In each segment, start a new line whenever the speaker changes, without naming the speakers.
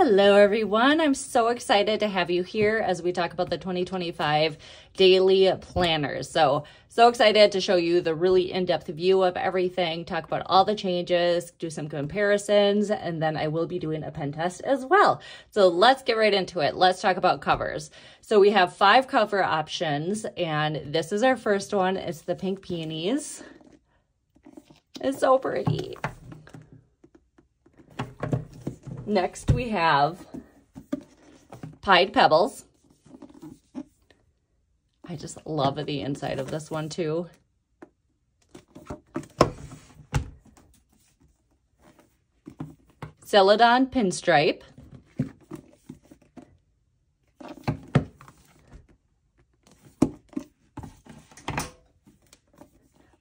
Hello everyone, I'm so excited to have you here as we talk about the 2025 daily planners. So excited to show you the really in-depth view of everything, talk about all the changes, do some comparisons, and then I will be doing a pen test as well. So let's get right into it. Let's talk about covers. So we have 5 cover options, and this is our first one. It's the Pink Peonies. It's so pretty. Next, we have Pied Pebbles. I just love the inside of this one too. Celadon Pinstripe.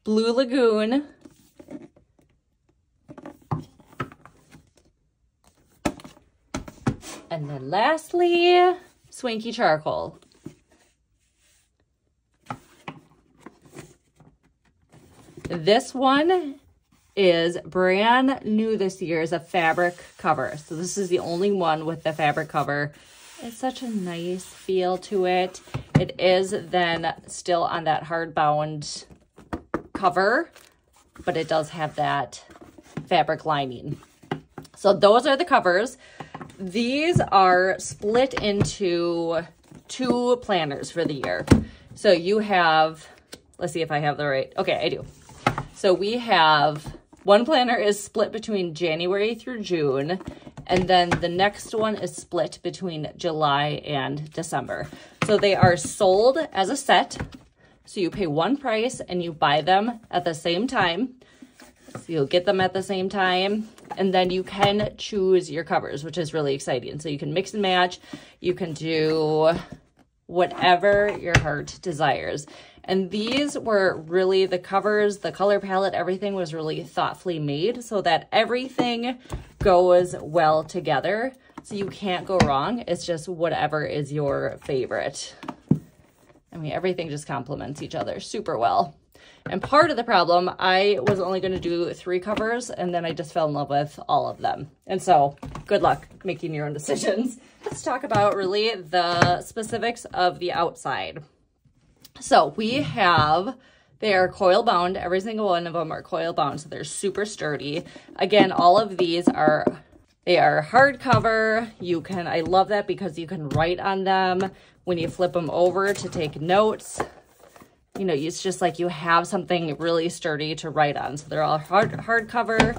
Blue Lagoon. And then lastly, Swanky Charcoal. This one is brand new this year, is a fabric cover. So this is the only one with the fabric cover. It's such a nice feel to it. It is then still on that hardbound cover, but it does have that fabric lining. So those are the covers. These are split into 2 planners for the year. So you have, let's see if I have the right, okay, I do. So we have, one planner is split between January through June, and then the next one is split between July and December. So they are sold as a set. So you pay one price and you buy them at the same time. So you'll get them at the same time. And then you can choose your covers, which is really exciting. So you can mix and match. You can do whatever your heart desires. And these were really, the covers, the color palette, everything was really thoughtfully made so that everything goes well together. So you can't go wrong. It's just whatever is your favorite. I mean, everything just complements each other super well. And part of the problem, I was only going to do 3 covers, and then I just fell in love with all of them. And so, good luck making your own decisions. Let's talk about really the specifics of the outside. So we have, they are coil bound. Every single one of them are coil bound, so they're super sturdy. Again, all of these are, they are hardcover. You can, I love that because you can write on them when you flip them over to take notes. You know, it's just like you have something really sturdy to write on. So they're all hardcover.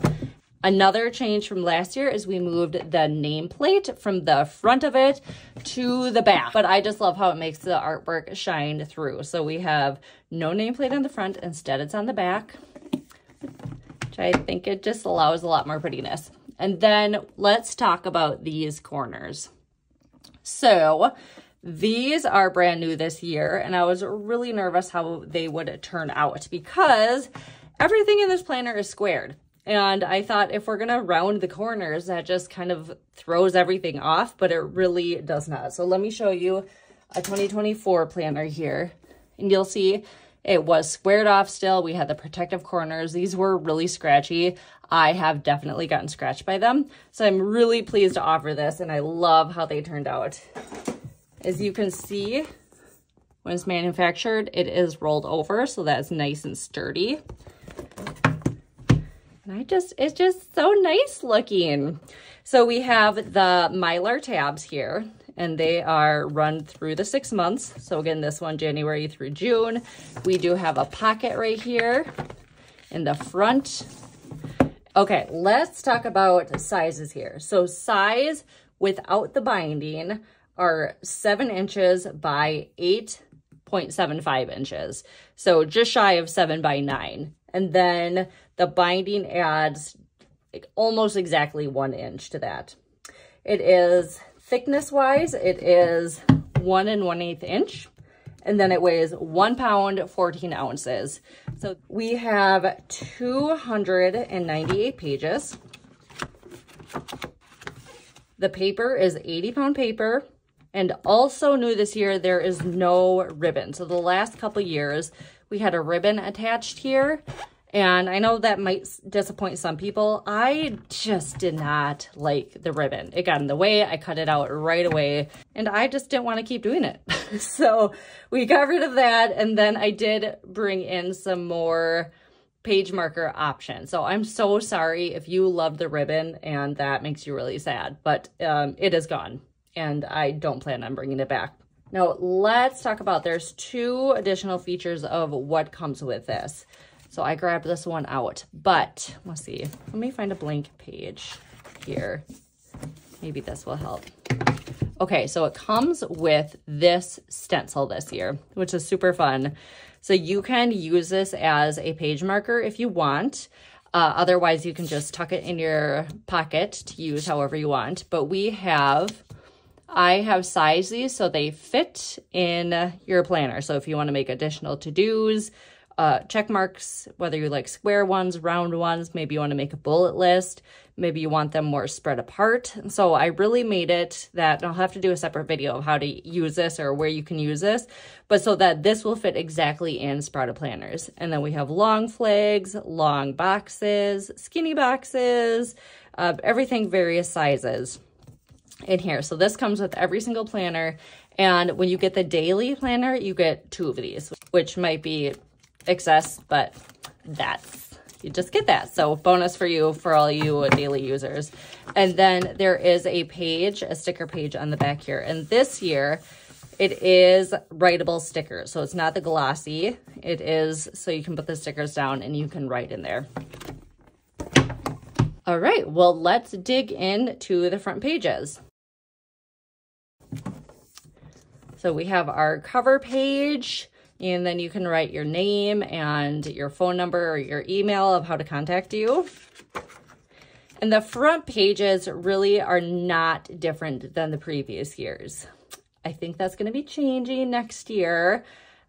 Another change from last year is we moved the nameplate from the front of it to the back. But I just love how it makes the artwork shine through. So we have no nameplate on the front. Instead, it's on the back, which I think it just allows a lot more prettiness. And then let's talk about these corners. So these are brand new this year, and I was really nervous how they would turn out because everything in this planner is squared. And I thought if we're gonna round the corners, that just kind of throws everything off, but it really does not. So let me show you a 2024 planner here, and you'll see it was squared off still. We had the protective corners. These were really scratchy. I have definitely gotten scratched by them. So I'm really pleased to offer this, and I love how they turned out. As you can see, when it's manufactured, it is rolled over, so that's nice and sturdy. And it's just so nice looking. So we have the Mylar tabs here, and they are run through the 6 months. So again, this one, January through June. We do have a pocket right here in the front. Okay, let's talk about sizes here. So size without the binding are 7 inches by 8.75 inches. So just shy of 7 by 9. And then the binding adds almost exactly 1 inch to that. It is thickness wise, it is 1 1/8 inch. And then it weighs 1 pound, 14 ounces. So we have 298 pages. The paper is 80-pound paper. And also new this year, there is no ribbon. So the last couple years, we had a ribbon attached here. And I know that might disappoint some people. I just did not like the ribbon. It got in the way. I cut it out right away and I just didn't want to keep doing it. So we got rid of that. And then I did bring in some more page marker options. So I'm so sorry if you loved the ribbon and that makes you really sad, but it is gone and I don't plan on bringing it back. Now let's talk about, there's 2 additional features of what comes with this. So I grabbed this one out, but let's see. Let me find a blank page here. Maybe this will help. Okay, so it comes with this stencil this year, which is super fun. So you can use this as a page marker if you want. Otherwise, you can just tuck it in your pocket to use however you want. But I have sized these so they fit in your planner. So if you want to make additional to-dos, check marks, whether you like square ones, round ones, maybe you want to make a bullet list, maybe you want them more spread apart. So I really made it that, I'll have to do a separate video of how to use this or where you can use this, but so that this will fit exactly in sprouted planners. And then we have long flags, long boxes, skinny boxes, everything various sizes in here. So this comes with every single planner. And when you get the daily planner, you get 2 of these, which might be excess, but you just get that. So bonus for you, for all you daily users. And then there is a sticker page on the back here. And this year it is writable stickers. So it's not the glossy. It is, so you can put the stickers down and you can write in there. All right, well, let's dig into the front pages. So we have our cover page, and then you can write your name and your phone number or your email of how to contact you. And the front pages really are not different than the previous years. I think that's going to be changing next year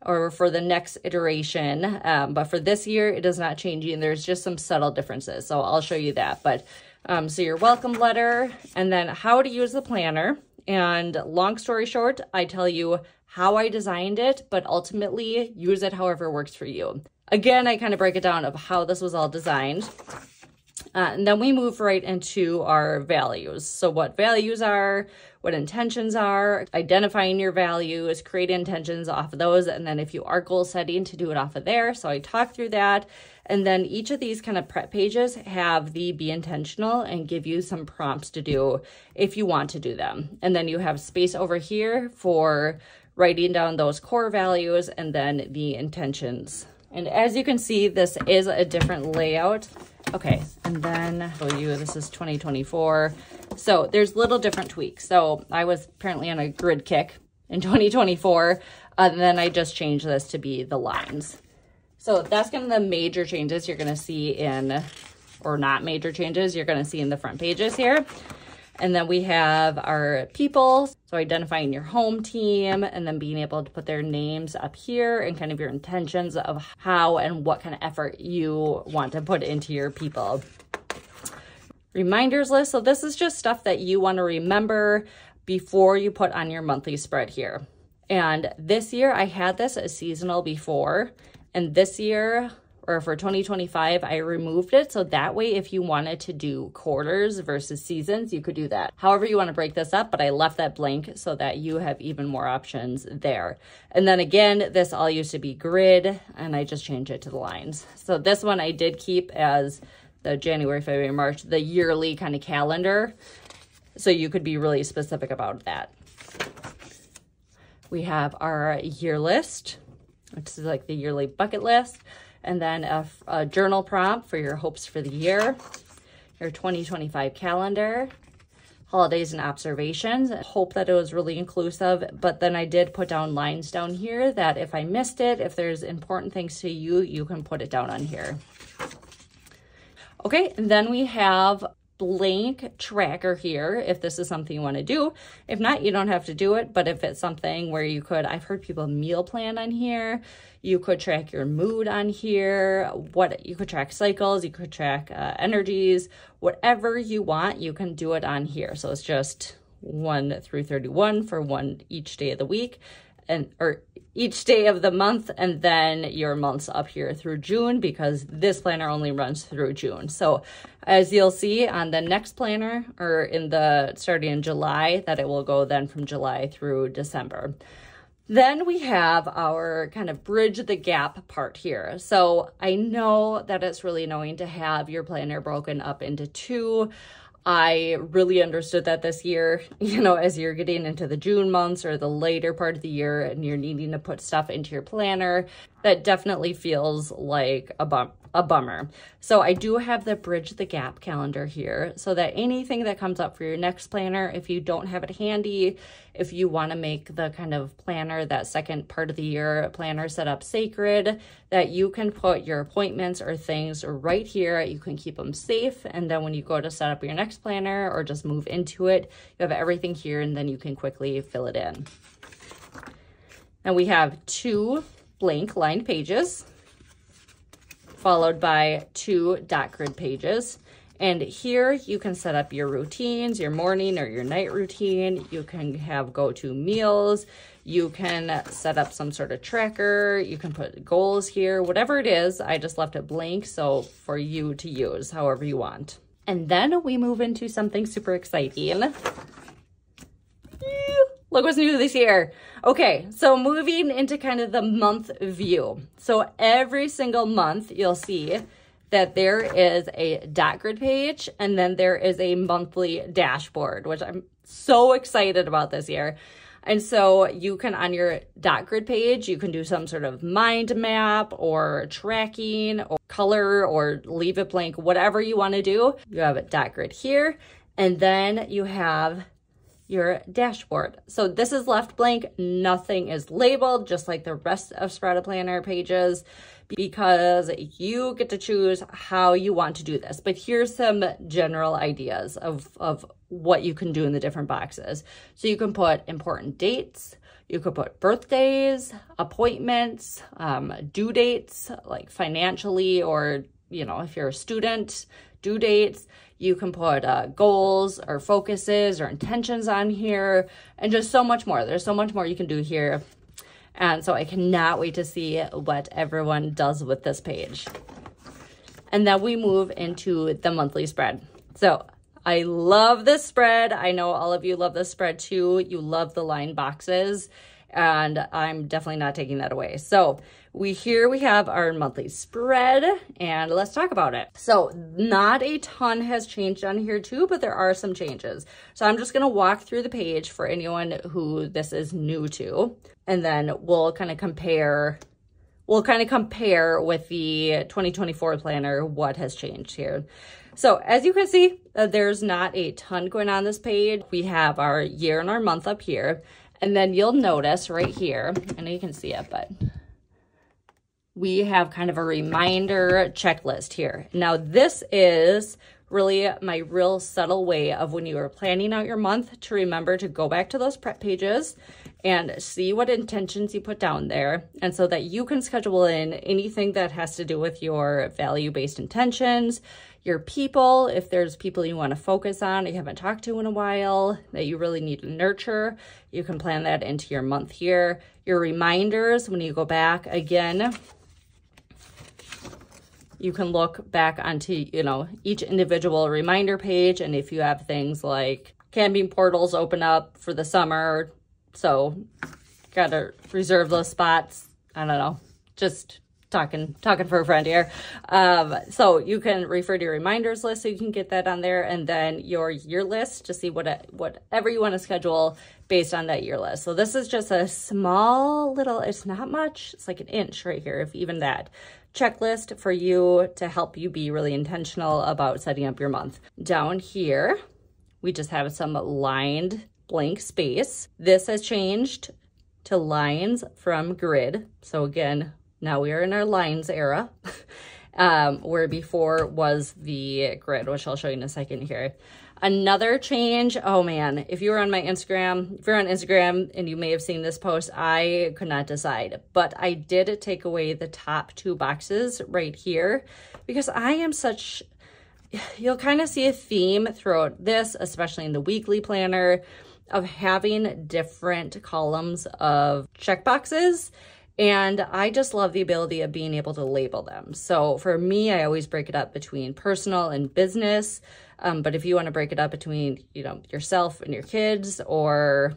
or for the next iteration. But for this year, it is not changing. There's just some subtle differences. So I'll show you that. But so your welcome letter, and then how to use the planner. And long story short, I tell you how I designed it, but ultimately use it however works for you. Again, I kind of break it down of how this was all designed. And then we move right into our values. So what values are, what intentions are, identifying your values, create intentions off of those. And then if you are goal setting, to do it off of there. So I talk through that. And then each of these kind of prep pages have the be intentional and give you some prompts to do if you want to do them. And then you have space over here for writing down those core values and then the intentions. And as you can see, this is a different layout. Okay, and then show you, this is 2024. So there's little different tweaks. So I was apparently on a grid kick in 2024, and then I just changed this to be the lines. So that's kind of the major changes you're gonna see in, or not major changes, you're gonna see in the front pages here. And then we have our people, so identifying your home team and then being able to put their names up here and kind of your intentions of how and what kind of effort you want to put into your people. Reminders list, so this is just stuff that you want to remember before you put on your monthly spread here. And this year I had this as seasonal before, and this year, or for 2025, I removed it. So that way, if you wanted to do quarters versus seasons, you could do that. However you want to break this up, but I left that blank so that you have even more options there. And then again, this all used to be grid, and I just changed it to the lines. So this one I did keep as the January, February, March, the yearly kind of calendar. So you could be really specific about that. We have our year list, which is like the yearly bucket list. And then a journal prompt for your hopes for the year, your 2025 calendar, holidays and observations. I hope that it was really inclusive, but then I did put down lines down here that if I missed it, if there's important things to you, you can put it down on here. Okay, and then we have blank tracker here if this is something you want to do. If not, you don't have to do it, but if it's something where you could, I've heard people meal plan on here, you could track your mood on here, you could track cycles, you could track energies, whatever you want, you can do it on here. So it's just 1 through 31 for each day of the week. or each day of the month, and then your months up here through June, because this planner only runs through June. So as you'll see on the next planner, or starting in July, that it will go then from July through December. Then we have our kind of bridge the gap part here. So I know that it's really annoying to have your planner broken up into two. I really understood that this year, as you're getting into the June months or the later part of the year and you're needing to put stuff into your planner, that definitely feels like a bummer. So I do have the Bridge the Gap calendar here, so that anything that comes up for your next planner, if you don't have it handy, if you want to make the kind of planner, that second part of the year planner set up sacred, that you can put your appointments or things right here. You can keep them safe, and then when you go to set up your next planner or just move into it, you have everything here, and then you can quickly fill it in. And we have 2 blank lined pages, followed by 2 dot grid pages. And here you can set up your routines, your morning or your night routine. You can have go-to meals. You can set up some sort of tracker. You can put goals here, whatever it is. I just left it blank, so for you to use however you want. And then we move into something super exciting. Look what's new this year. Okay, so moving into kind of the month view. So every single month you'll see that there is a dot grid page, and then there is a monthly dashboard, which I'm so excited about this year. And so you can, on your dot grid page, you can do some sort of mind map or tracking or color or leave it blank, whatever you want to do. You have a dot grid here, and then you have your dashboard. So this is left blank. Nothing is labeled, just like the rest of Spread a Planner pages, because you get to choose how you want to do this. But here's some general ideas of what you can do in the different boxes. So you can put important dates, you could put birthdays, appointments, due dates, like financially, or, if you're a student, due dates. You can put goals or focuses or intentions on here, and just so much more. There's so much more you can do here. And so I cannot wait to see what everyone does with this page. And then we move into the monthly spread. So I love this spread. I know all of you love this spread too. You love the line boxes, and I'm definitely not taking that away. So we have our monthly spread, and let's talk about it. So not a ton has changed on here too, but there are some changes. So I'm just going to walk through the page for anyone who this is new to, and then we'll kind of compare with the 2024 planner what has changed here. So as you can see, there's not a ton going on this page. We have our year and our month up here, and then you'll notice right here, I know you can see it, but we have kind of a reminder checklist here. Now this is really my real subtle way of, when you are planning out your month, to remember to go back to those prep pages and see what intentions you put down there, and so that you can schedule in anything that has to do with your value-based intentions, your people, if there's people you want to focus on you haven't talked to in a while that you really need to nurture, you can plan that into your month here. Your reminders, when you go back again, you can look back onto, each individual reminder page. And if you have things like camping portals open up for the summer, so gotta reserve those spots. I don't know, just talking for a friend here. So you can refer to your reminders list so you can get that on there, and then your year list to see whatever you want to schedule based on that year list. So this is just a small little, it's not much, it's like an inch right here, if even that, checklist for you to help you be really intentional about setting up your month. Down here, we just have some lined blank space. This has changed to lines from grid. So again, now we are in our lines era, where before was the grid, which I'll show you in a second here. Another change, oh man, if you're on Instagram and you may have seen this post, I could not decide, but I did take away the top 2 boxes right here, because I am you'll kind of see a theme throughout this, especially in the weekly planner. of having different columns of checkboxes. And I just love the ability of being able to label them. So for me, I always break it up between personal and business. But if you want to break it up between, you know, yourself and your kids, or,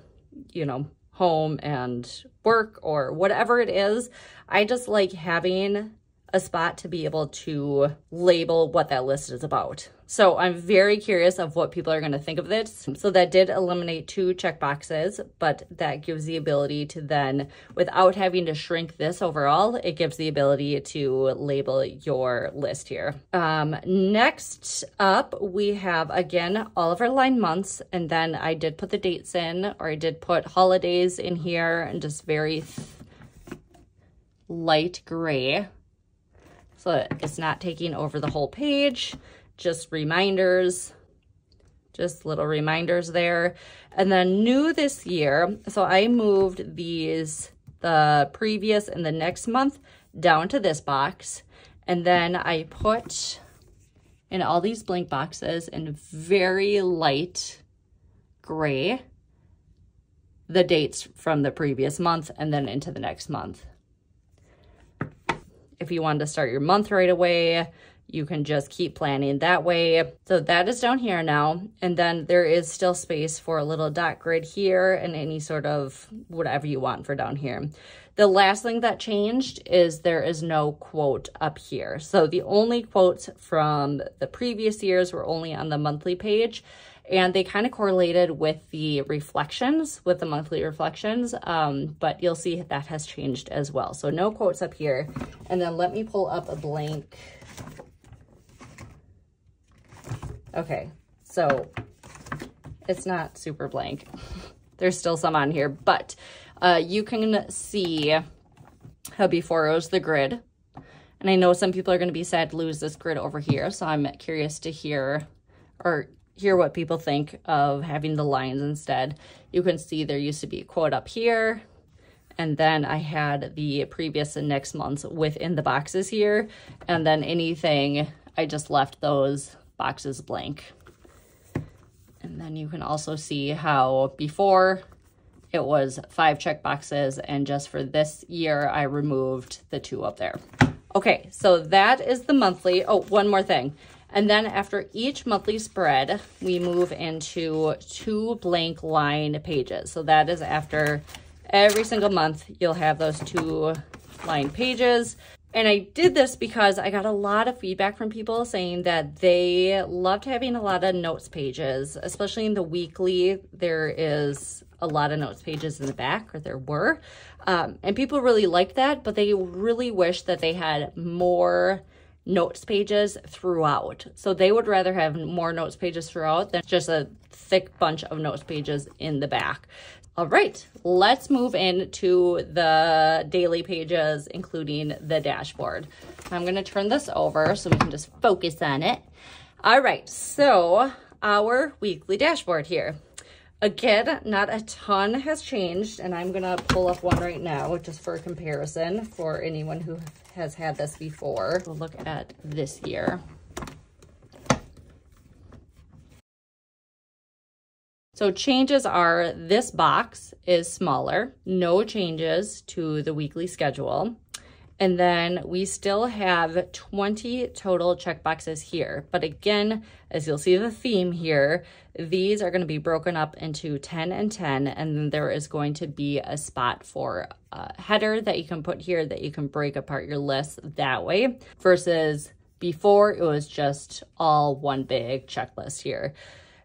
you know, home and work, or whatever it is, I just like having a spot to be able to label what that list is about. So I'm very curious of what people are going to think of this. So that did eliminate 2 checkboxes, but that gives the ability to then, without having to shrink this overall, it gives the ability to label your list here. Next up, we have, again, all of our line months, and then I did put the dates in, or I did put holidays in here, and just very light gray, so it's not taking over the whole page. Just reminders, just little reminders there. And then new this year, so I moved these, the previous and the next month, down to this box. And then I put in all these blank boxes in very light gray the dates from the previous month and then into the next month. If you wanted to start your month right away, you can just keep planning that way. So that is down here now. And then there is still space for a little dot grid here and any sort of whatever you want for down here. The last thing that changed is there is no quote up here. So the only quotes from the previous years were only on the monthly page, and they kind of correlated with the reflections, with the monthly reflections, but you'll see that has changed as well. So no quotes up here. And then let me pull up a blank. Okay, so it's not super blank. There's still some on here, but you can see how before it was the grid. And I know some people are going to be sad to lose this grid over here, so I'm curious to hear what people think of having the lines instead. You can see there used to be a quote up here, and then I had the previous and next months within the boxes here, and then anything, I just left those boxes blank. And then you can also see how before it was 5 check boxes, and just for this year I removed the 2 up there. Okay, so that is the monthly. Oh, one more thing. And then after each monthly spread, we move into 2 blank line pages. So that is after every single month, you'll have those 2 line pages. And I did this because I got a lot of feedback from people saying that they loved having a lot of notes pages, especially in the weekly. There is a lot of notes pages in the back, or there were. And people really liked that, but they really wish that they had more notes pages throughout. So they would rather have more notes pages throughout than just a thick bunch of notes pages in the back. All right, let's move into the daily pages, including the dashboard. I'm going to turn this over so we can just focus on it. All right, so our weekly dashboard here. Again, not a ton has changed, and I'm going to pull up one right now just for comparison for anyone who has had this before. We'll look at this year. So changes are, this box is smaller, no changes to the weekly schedule. And then we still have 20 total checkboxes here. But again, as you'll see the theme here, these are going to be broken up into 10 and 10. And then there is going to be a spot for a header that you can put here that you can break apart your list that way. Versus before, it was just all one big checklist here.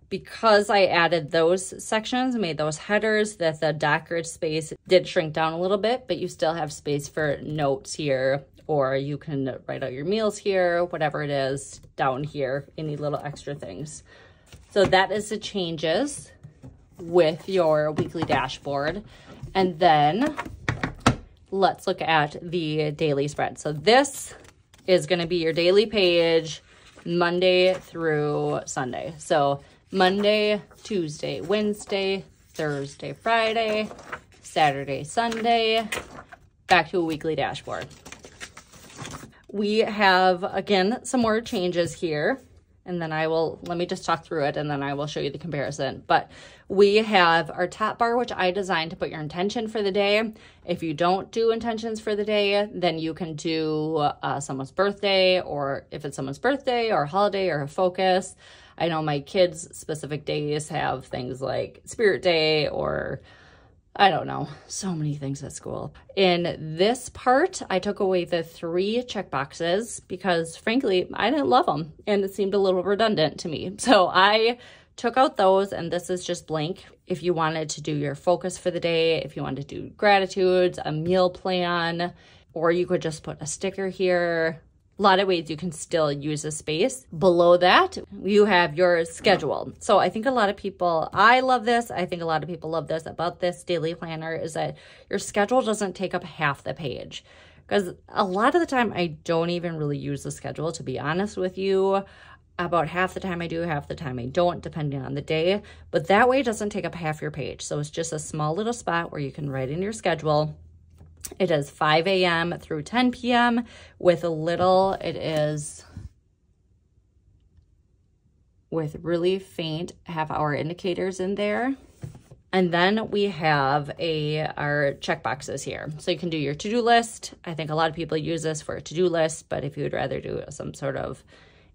Because I added those sections, made those headers, that the dot grid space did shrink down a little bit, but you still have space for notes here, or you can write out your meals here, whatever it is down here, any little extra things. So that is the changes with your weekly dashboard. And then let's look at the daily spread. So this is going to be your daily page, Monday through Sunday. So Monday, Tuesday, Wednesday, Thursday, Friday, Saturday, Sunday, back to a weekly dashboard. We have, again, some more changes here. and then let me just talk through it and then I will show you the comparison. But we have our top bar, which I designed to put your intention for the day. If you don't do intentions for the day, then you can do someone's birthday, or if it's someone's birthday or a holiday or a focus. I know my kids' specific days have things like Spirit Day or I don't know, so many things at school. In this part, I took away the 3 check boxes because frankly, I didn't love them and it seemed a little redundant to me. So I took out those, and this is just blank. If you wanted to do your focus for the day, if you wanted to do gratitudes, a meal plan, or you could just put a sticker here. A lot of ways you can still use a space. Below that, you have your schedule. So I think a lot of people, I love this. I think a lot of people love this about this daily planner is that your schedule doesn't take up half the page. Because a lot of the time, I don't even really use the schedule, to be honest with you. About half the time I do, half the time I don't, depending on the day. But that way it doesn't take up half your page. So it's just a small little spot where you can write in your schedule. It is 5 a.m. through 10 p.m. with with really faint half-hour indicators in there. And then we have our check boxes here. So you can do your to-do list. I think a lot of people use this for a to-do list, but if you would rather do some sort of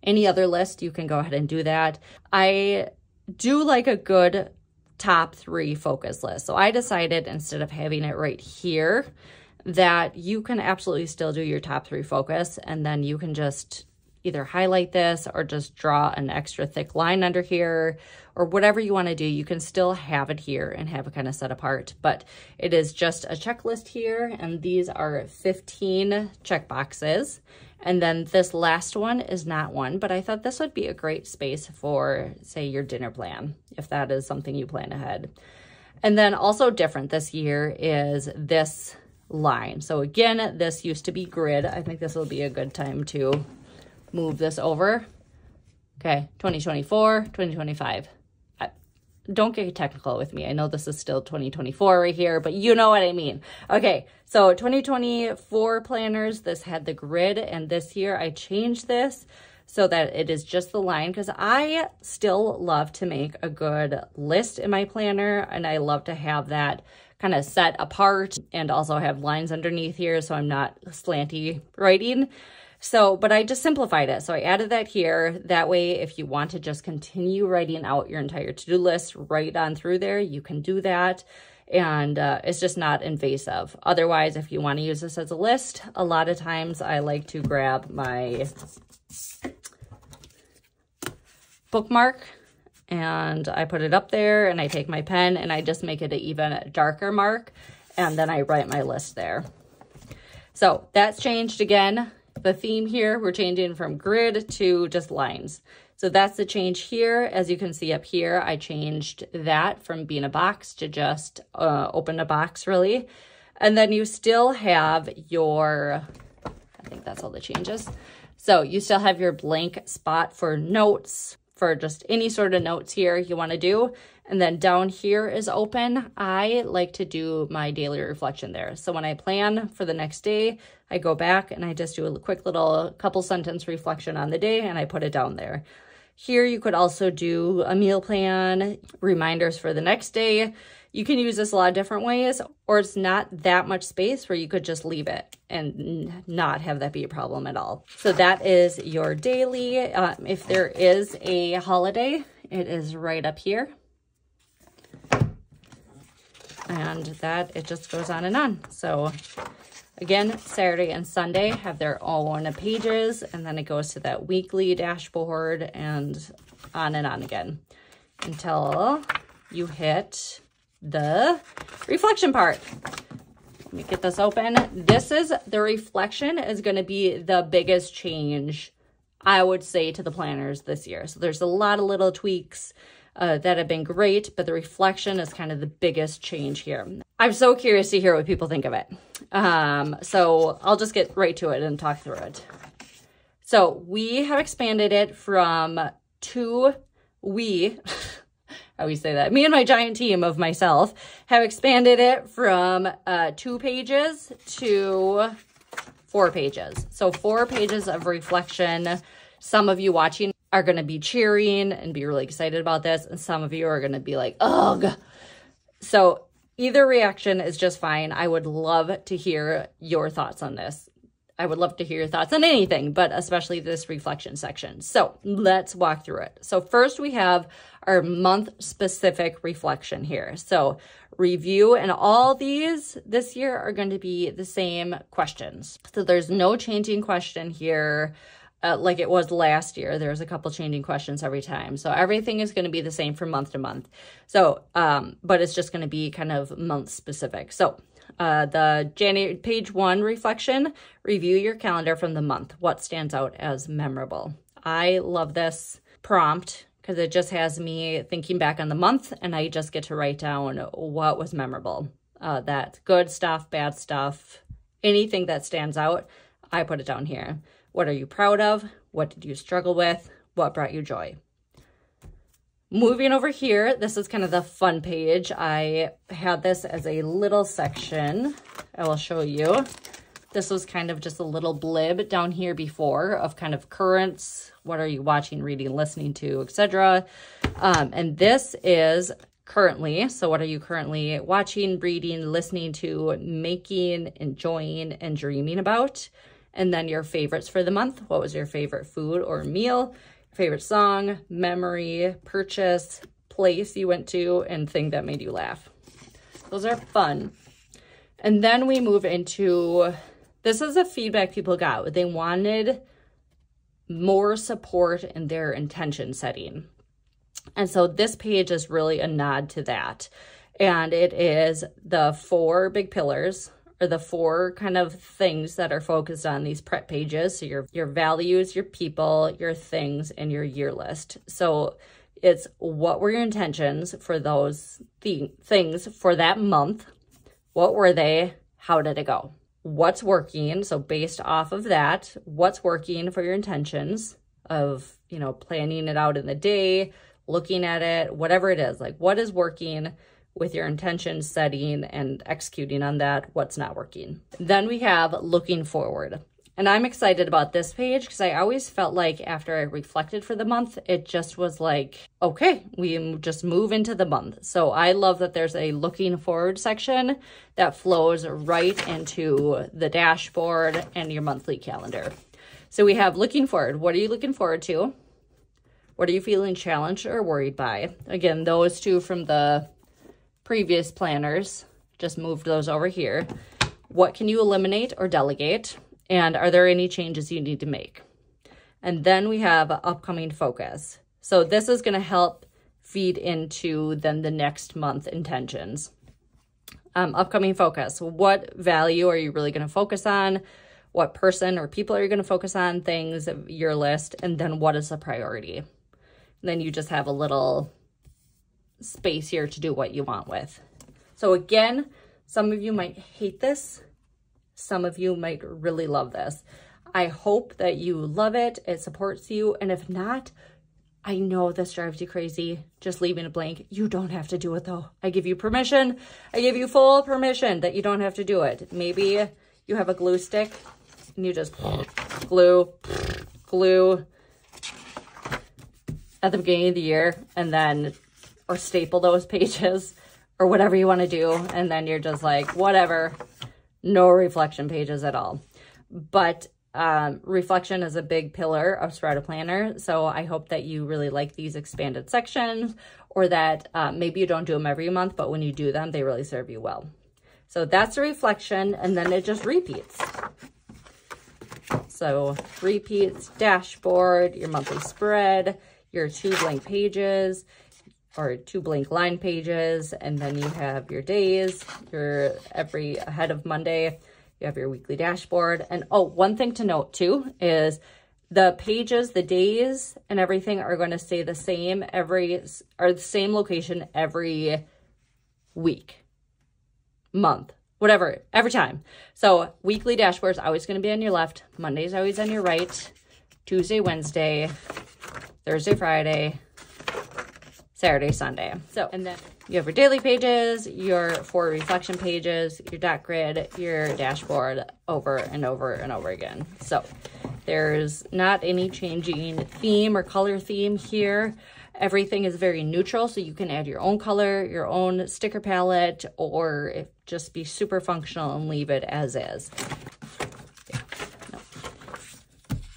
any other list, you can go ahead and do that. I do like a good top 3 focus list. So I decided, instead of having it right here, that you can absolutely still do your top 3 focus, and then you can just either highlight this or just draw an extra thick line under here, or whatever you want to do. You can still have it here and have it kind of set apart, but it is just a checklist here, and these are 15 check boxes. And then this last one is not one, but I thought this would be a great space for, say, your dinner plan, if that is something you plan ahead. And then also different this year is this line. So again, this used to be grid. I think this will be a good time to move this over. Okay, 2024, 2025. Don't get technical with me. I know this is still 2024 right here, but you know what I mean. Okay, so 2024 planners, this had the grid, and this year I changed this so that it is just the line, because I still love to make a good list in my planner, and I love to have that kind of set apart and also have lines underneath here so I'm not slanty writing. So, but I just simplified it. So I added that here. That way, if you want to just continue writing out your entire to-do list right on through there, you can do that. And it's just not invasive. Otherwise, if you want to use this as a list, a lot of times I like to grab my bookmark and I put it up there, and I take my pen and I just make it an even darker mark, and then I write my list there. So that's changed again. The theme here, we're changing from grid to just lines. So that's the change here. As you can see up here, I changed that from being a box to just open a box, really. And then you still have your, I think that's all the changes. So you still have your blank spot for notes, for just any sort of notes here you want to do. And then down here is open. I like to do my daily reflection there. So when I plan for the next day, I go back and I just do a quick little couple sentence reflection on the day, and I put it down there. Here you could also do a meal plan, reminders for the next day. You can use this a lot of different ways, or it's not that much space where you could just leave it and not have that be a problem at all. So that is your daily. If there is a holiday, it is right up here. And that, it just goes on and on. So again, Saturday and Sunday have their own pages, and then it goes to that weekly dashboard and on again until you hit the reflection part. Let me get this open. This is the reflection is going to be the biggest change, I would say, to the planners this year. So there's a lot of little tweaks that have been great, but the reflection is kind of the biggest change here. I'm so curious to hear what people think of it. So I'll just get right to it and talk through it. So we have expanded it from I always say that. Me and my giant team of myself have expanded it from 2 pages to 4 pages. So 4 pages of reflection. Some of you watching are going to be cheering and be really excited about this. And some of you are going to be like, ugh. So either reaction is just fine. I would love to hear your thoughts on this. I would love to hear your thoughts on anything, but especially this reflection section. So let's walk through it. So first we have our month-specific reflection here. So review, and all these this year are going to be the same questions. So there's no changing question here like it was last year. There's a couple changing questions every time. So everything is going to be the same from month to month. So, but it's just going to be kind of month-specific. So the January page 1 reflection, review your calendar from the month. What stands out as memorable? I love this prompt because it just has me thinking back on the month, and I just get to write down what was memorable. That's good stuff, bad stuff, anything that stands out, I put it down here. What are you proud of? What did you struggle with? What brought you joy? Moving over here, this is kind of the fun page. I had this as a little section. I will show you. This was kind of just a little blib down here before of kind of currents. What are you watching, reading, listening to, etc. And this is currently. So what are you currently watching, reading, listening to, making, enjoying, and dreaming about? And then your favorites for the month. What was your favorite food or meal? Favorite song, memory, purchase, place you went to, and thing that made you laugh. Those are fun. And then we move into, this is the feedback people got. They wanted more support in their intention setting. And so this page is really a nod to that. And it is the 4 big pillars, or the 4 kind of things that are focused on these prep pages. So your values, your people, your things, and your year list. So it's what were your intentions for those things for that month? What were they? How did it go? What's working? So based off of that, what's working for your intentions of, you know, planning it out in the day, looking at it, whatever it is, like what is working with your intention setting and executing on that, what's not working. Then we have looking forward. And I'm excited about this page because I always felt like after I reflected for the month, it just was like, okay, we just move into the month. So I love that there's a looking forward section that flows right into the dashboard and your monthly calendar. So we have looking forward. What are you looking forward to? What are you feeling challenged or worried by? Again, those 2 from the previous planners, just moved those over here. What can you eliminate or delegate? And are there any changes you need to make? And then we have upcoming focus. So this is going to help feed into then the next month intentions. Upcoming focus. What value are you really going to focus on? What person or people are you going to focus on? Things, your list. And then what is the priority? And then you just have a little space here to do what you want with. So again, some of you might hate this. Some of you might really love this. I hope that you love it. It supports you. And if not, I know this drives you crazy. Just leaving it blank. You don't have to do it though. I give you permission. I give you full permission that you don't have to do it. Maybe you have a glue stick and you just glue at the beginning of the year and then, or staple those pages or whatever you want to do. And then you're just like, whatever, no reflection pages at all. But reflection is a big pillar of Sprout a Planner. So I hope that you really like these expanded sections, or that maybe you don't do them every month, but when you do them, they really serve you well. So that's a reflection, and then it just repeats. So repeats, dashboard, your monthly spread, your 2 blank pages, or 2 blank line pages, and then you have your days, your every ahead of Monday, you have your weekly dashboard. And oh, one thing to note too is the pages, the days, and everything are going to stay the same the same location every week, month, whatever, every time. So weekly dashboard is always going to be on your left, Monday's always on your right, Tuesday, Wednesday, Thursday, Friday, Saturday, Sunday. So, and then you have your daily pages, your 4 reflection pages, your dot grid, your dashboard over and over and over again. So There's not any changing theme or color theme here. Everything is very neutral, so you can add your own color, your own sticker palette, or just be super functional and leave it as is.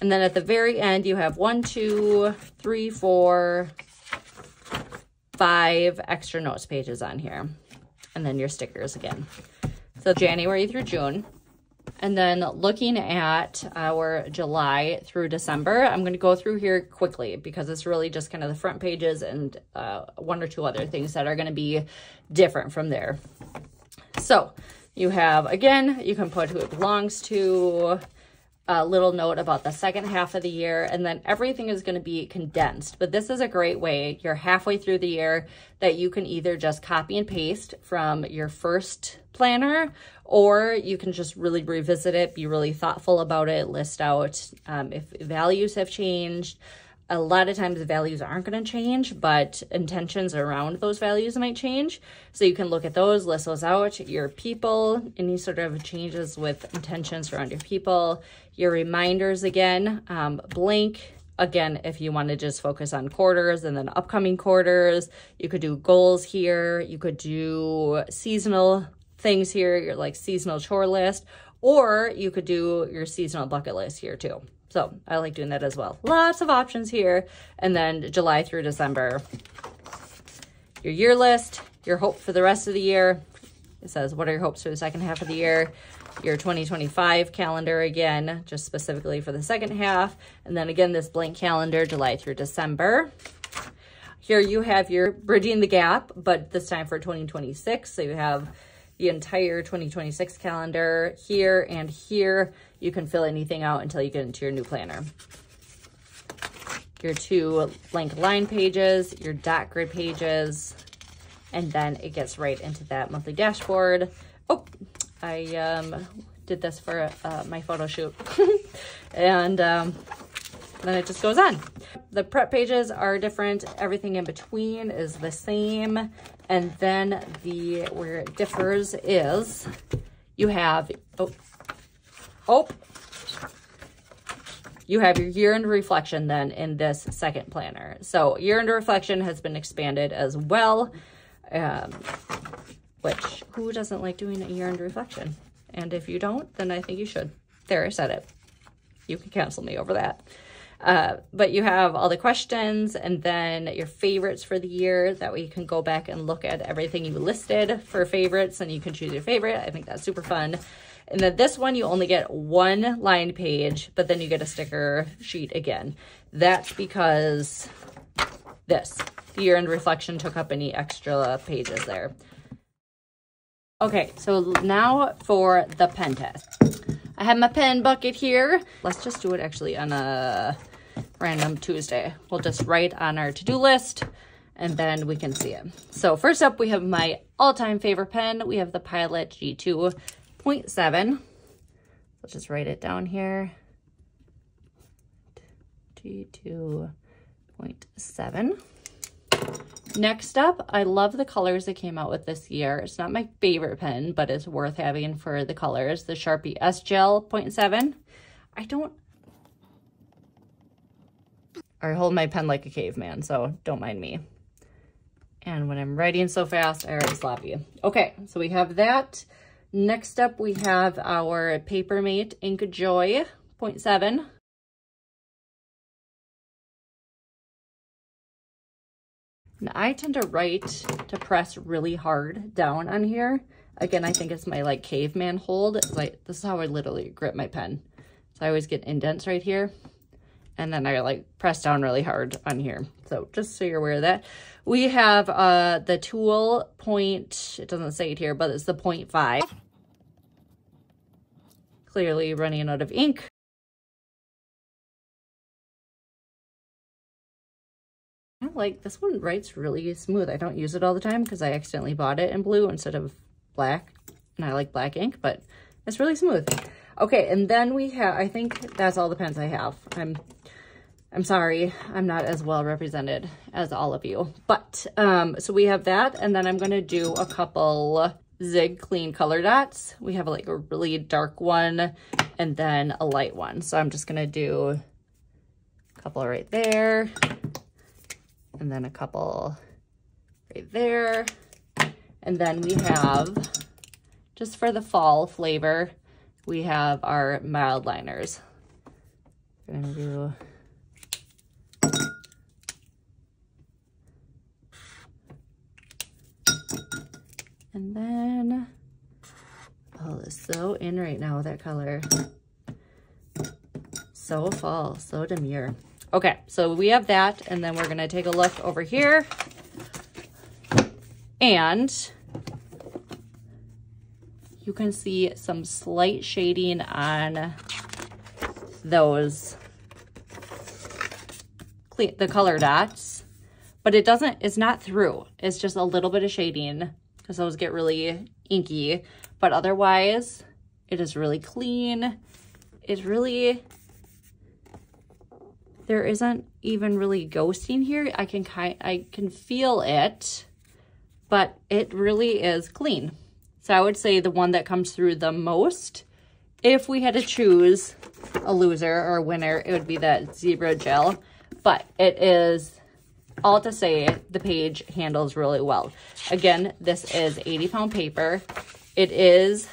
And then at the very end, you have 1, 2, 3, 4, 5 extra notes pages on here. And then your stickers again. So January through June. And then looking at our July through December, I'm going to go through here quickly because it's really just kind of the front pages and 1 or 2 other things that are going to be different from there. So you have, again, you can put who it belongs to, a little note about the second half of the year, and then everything is going to be condensed. But this is a great way, you're halfway through the year, that you can either just copy and paste from your first planner, or you can just really revisit it, be really thoughtful about it, list out if values have changed. A lot of times the values aren't going to change, but intentions around those values might change. So you can look at those, list those out, your people, any sort of changes with intentions around your people, your reminders again, blank. Again, if you want to just focus on quarters and then upcoming quarters, you could do goals here. You could do seasonal things here, your like seasonal chore list, or you could do your seasonal bucket list here too. So I like doing that as well. Lots of options here. And then July through December, your year list, your hope for the rest of the year. It says, what are your hopes for the second half of the year? Your 2025 calendar again, just specifically for the second half. And then again, this blank calendar, July through December. Here you have your bridging the gap, but this time for 2026. So you have the entire 2026 calendar here and here. You can fill anything out until you get into your new planner. Your 2 blank line pages, your dot grid pages, and then it gets right into that monthly dashboard. Oh, I did this for my photo shoot. And then it just goes on. The prep pages are different. Everything in between is the same. And then where it differs is you have, you have your year-end reflection then in this second planner. So year-end reflection has been expanded as well, which who doesn't like doing a year-end reflection? And if you don't, then I think you should. There, I said it. You can cancel me over that. But you have all the questions and then your favorites for the year. That way you can go back and look at everything you listed for favorites and you can choose your favorite. I think that's super fun. And then this one, you only get 1 line page, but then you get a sticker sheet again. That's because the year-end reflection took up any extra pages there. Okay, so now for the pen test. I have my pen bucket here. Let's just do it actually on a random Tuesday. We'll just write on our to-do list and then we can see it. So first up, we have my all-time favorite pen. We have the Pilot G2.7. Let's just write it down here. G2.7. Next up, I love the colors that came out with this year. It's not my favorite pen, but it's worth having for the colors. The Sharpie S-Gel 0.7. I hold my pen like a caveman, so don't mind me. And when I'm writing so fast, I write sloppy. Okay, so we have that. Next up, we have our Papermate Ink Joy 0.7. Now, I tend to press really hard down on here. Again, I think it's my like caveman hold. It's like, this is how I literally grip my pen. So I always get indents right here. And then I like press down really hard on here. So just so you're aware of that. We have the Tool point, it doesn't say it here, but it's the 0.5. Clearly running out of ink. Like this one writes really smooth. I don't use it all the time because I accidentally bought it in blue instead of black, and I like black ink, but it's really smooth. Okay, and then we have, I think that's all the pens I have. I'm sorry, I'm not as well represented as all of you, but so we have that, and then I'm gonna do a couple Zig Clean color dots. We have like a really dark one and then a light one. So I'm just gonna do a couple right there, and then a couple right there. And then we have, just for the fall flavor, we have our mild liners. We're gonna do and then, oh, it's so in right now, that color. So fall, so demure. Okay, so we have that, and then we're gonna take a look over here. And you can see some slight shading on those, the color dots, but it's not through. It's just a little bit of shading because those get really inky, but otherwise it is really clean. It's really, there isn't even really ghosting here. I can feel it, but it really is clean. So I would say the one that comes through the most, if we had to choose a loser or a winner, it would be that zebra gel. But it is, all to say, the page handles really well. Again, this is 80-pound paper. It is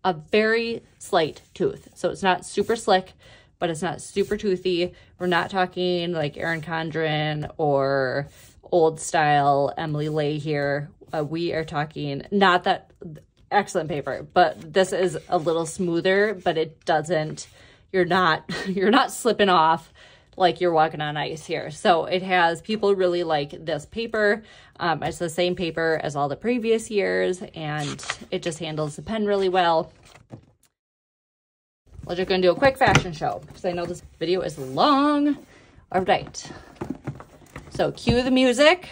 a very slight tooth. So it's not super slick, but it's not super toothy. We're not talking like Erin Condren or old style Emily Lay here. We are talking, not that excellent paper, but this is a little smoother, but it doesn't, you're not slipping off like you're walking on ice here. So it has, people really like this paper. It's the same paper as all the previous years, and it just handles the pen really well. We're just gonna do a quick fashion show because I know this video is long. All right, so cue the music.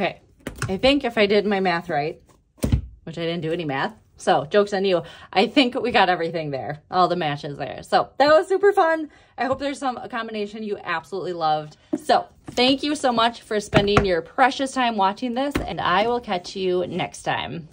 Okay, I think if I did my math right, which I didn't do any math, so joke's on you, I think we got everything there, all the matches there. So that was super fun. I hope there's a combination you absolutely loved. So thank you so much for spending your precious time watching this, and I will catch you next time.